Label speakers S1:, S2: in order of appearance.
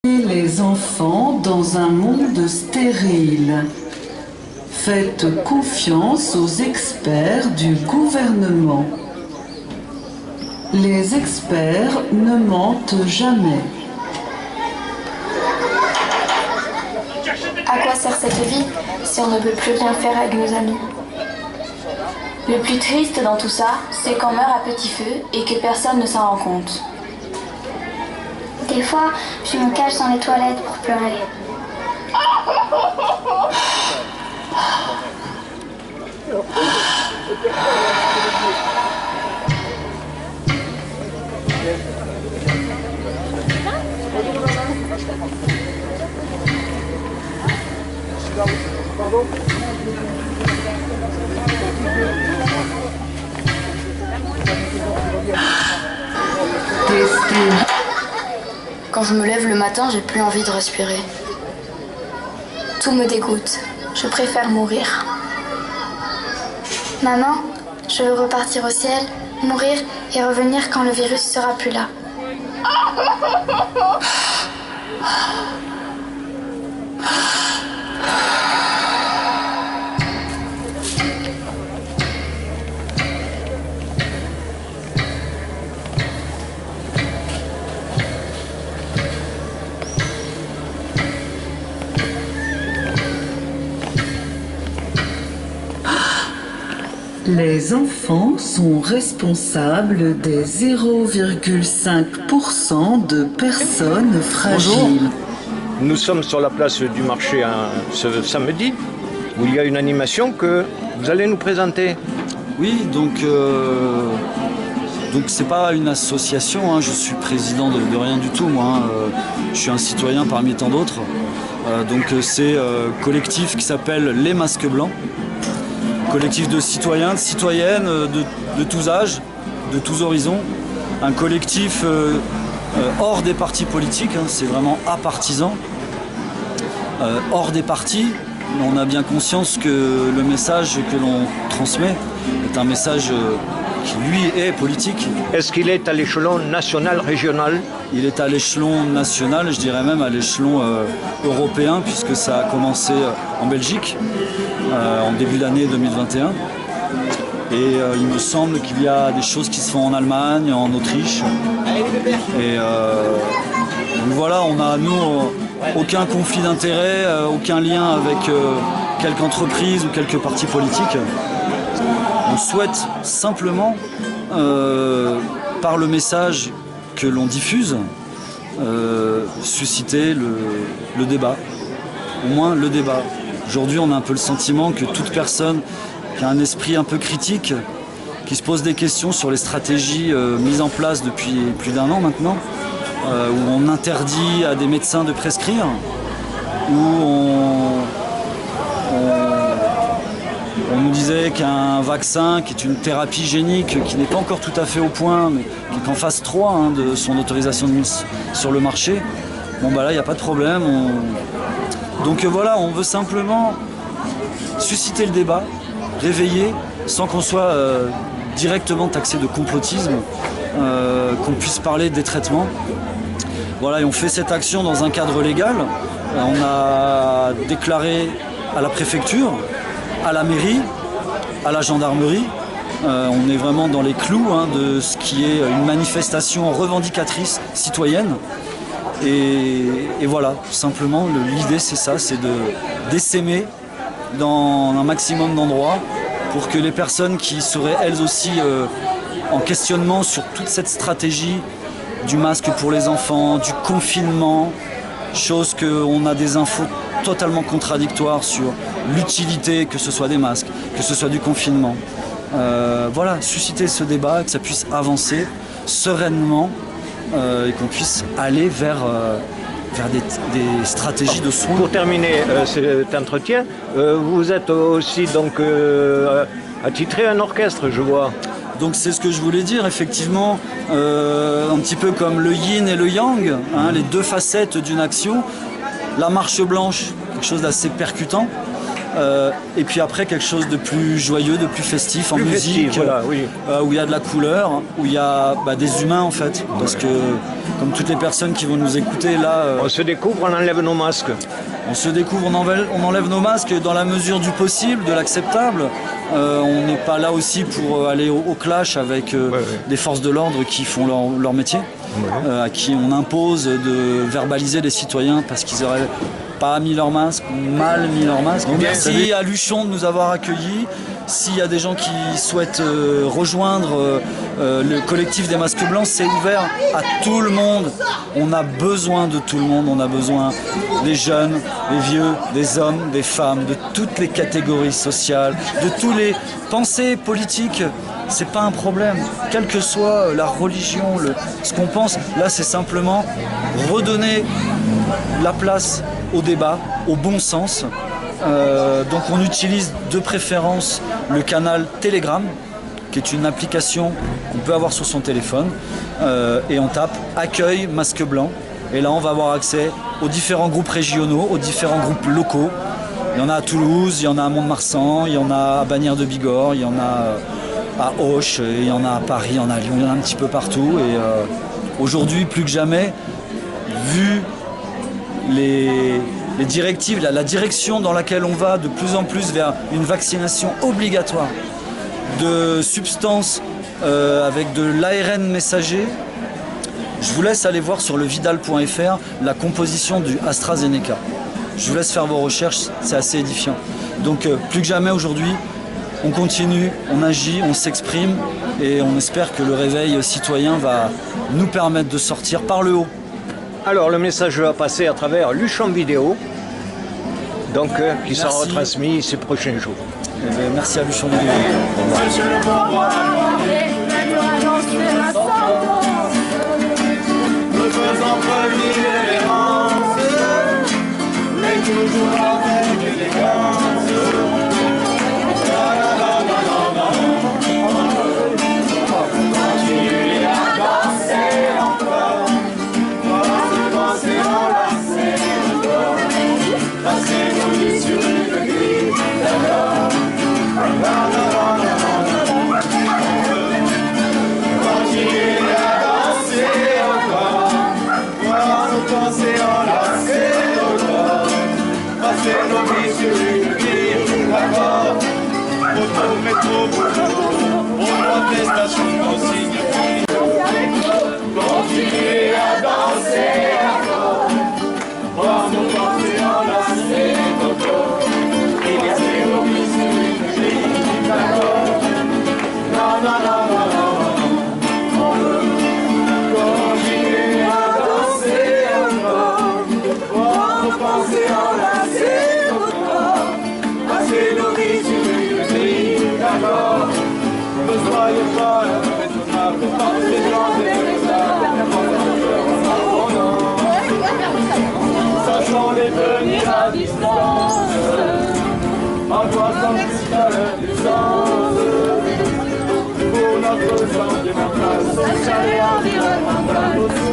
S1: Les enfants dans un monde stérile. Faites confiance aux experts du gouvernement. Les experts ne mentent jamais.
S2: À quoi sert cette vie si on ne peut plus rien faire avec nos amis? Le plus triste dans tout ça, c'est qu'on meurt à petit feu et que personne ne s'en rend compte.
S3: Des fois, je me cache dans les toilettes pour pleurer.
S2: Quand je me lève le matin, j'ai plus envie de respirer. Tout me dégoûte. Je préfère mourir.
S3: Maman, je veux repartir au ciel, mourir et revenir quand le virus sera plus là.
S1: Les enfants sont responsables des 0,5% de personnes fragiles.
S4: Bonjour. Nous sommes sur la place du marché ce samedi, où il y a une animation que vous allez nous présenter.
S5: Oui, donc c'est pas une association, hein, je suis président de rien du tout, moi. Je suis un citoyen parmi tant d'autres. C'est un collectif qui s'appelle Les Masques Blancs. Collectif de citoyens, de citoyennes de tous âges, de tous horizons. Un collectif hors des partis politiques, hein, c'est vraiment apartisan. Hors des partis, on a bien conscience que le message que l'on transmet est un message qui, lui, est politique.
S4: Est-ce qu'il est à l'échelon national, régional?
S5: Il est à l'échelon national, je dirais même à l'échelon européen, puisque ça a commencé en Belgique, en début d'année 2021. Et il me semble qu'il y a des choses qui se font en Allemagne, en Autriche. Et donc voilà, on a, nous, aucun conflit d'intérêts, aucun lien avec quelque entreprise ou quelques partis politiques. On souhaite simplement, par le message que l'on diffuse, susciter le débat. Au moins le débat. Aujourd'hui, on a un peu le sentiment que toute personne qui a un esprit un peu critique, qui se pose des questions sur les stratégies mises en place depuis plus d'1 an maintenant, où on interdit à des médecins de prescrire, où on nous disait qu'un vaccin, qui est une thérapie génique, qui n'est pas encore tout à fait au point, mais qui est qu'en phase 3 hein, de son autorisation de mise sur le marché, bon bah là, il n'y a pas de problème. Donc voilà, on veut simplement susciter le débat, réveiller, sans qu'on soit directement taxé de complotisme, qu'on puisse parler des traitements. Voilà, et on fait cette action dans un cadre légal. On a déclaré à la préfecture, à la mairie, à la gendarmerie. On est vraiment dans les clous hein, de ce qui est une manifestation revendicatrice citoyenne. Et voilà, simplement, l'idée c'est ça, c'est d'essaimer dans un maximum d'endroits pour que les personnes qui seraient elles aussi en questionnement sur toute cette stratégie du masque pour les enfants, du confinement, chose qu'on a des infos totalement contradictoires sur l'utilité, que ce soit des masques, que ce soit du confinement. Voilà, susciter ce débat, que ça puisse avancer sereinement et qu'on puisse aller vers des stratégies de soins.
S4: Pour terminer cet entretien, vous êtes aussi donc attitré à un orchestre, je vois.
S5: Donc c'est ce que je voulais dire, effectivement, un petit peu comme le yin et le yang, hein, les deux facettes d'une action. La marche blanche, quelque chose d'assez percutant, Et puis après quelque chose de plus joyeux, de plus festif en
S4: Plus
S5: musique,
S4: festif, voilà, oui.
S5: où il y a de la couleur, où il y a des humains en fait. Parce que comme toutes les personnes qui vont nous écouter là,
S4: On se découvre, on enlève nos masques.
S5: on se découvre, on enlève nos masques dans la mesure du possible, de l'acceptable. On n'est pas là aussi pour aller au clash avec des forces de l'ordre qui font leur métier, à qui on impose de verbaliser les citoyens parce qu'ils auraient pas mis leur masque, mal mis leur masque. Donc, merci à Luchon de nous avoir accueillis. S'il y a des gens qui souhaitent rejoindre le collectif des masques blancs, c'est ouvert à tout le monde. On a besoin de tout le monde. On a besoin des jeunes, des vieux, des hommes, des femmes, de toutes les catégories sociales, de tous les pensées politiques. C'est pas un problème. Quelle que soit la religion, ce qu'on pense, là c'est simplement redonner la place au débat, au bon sens. Donc on utilise de préférence le canal Telegram, qui est une application qu'on peut avoir sur son téléphone, et on tape accueil masque blanc, et là on va avoir accès aux différents groupes régionaux, aux différents groupes locaux. Il y en a à Toulouse, il y en a à Mont-de-Marsan, il y en a à Bagnères de Bigorre, il y en a à Auch, il y en a à Paris, il y en a à Lyon, il y en a un petit peu partout. Et aujourd'hui, plus que jamais, vu les directives, la direction dans laquelle on va de plus en plus vers une vaccination obligatoire de substances avec de l'ARN messager, je vous laisse aller voir sur le vidal.fr la composition du AstraZeneca. Je vous laisse faire vos recherches, c'est assez édifiant. Donc plus que jamais aujourd'hui, on continue, on agit, on s'exprime et on espère que le réveil citoyen va nous permettre de sortir par le haut.
S4: Alors le message va passer à travers Luchon Vidéo, donc qui sera retransmis ces prochains jours.
S5: Merci à Luchon Vidéo.
S6: Continuez à danser encore, voir nos pensées enlacer nos corps, et laisser nos vies sur une grille d'accord. Non, non, non, non, non, on veut continuer à danser encore, voir nos pensées enlacer nos corps, passer nos vies sur une grille d'accord. Ne soyez pas raisonnables, pensez dans des sachant les tenir à distance, en croisant jusqu'à leur puissance, pour notre santé mentale, sociale et environnementale.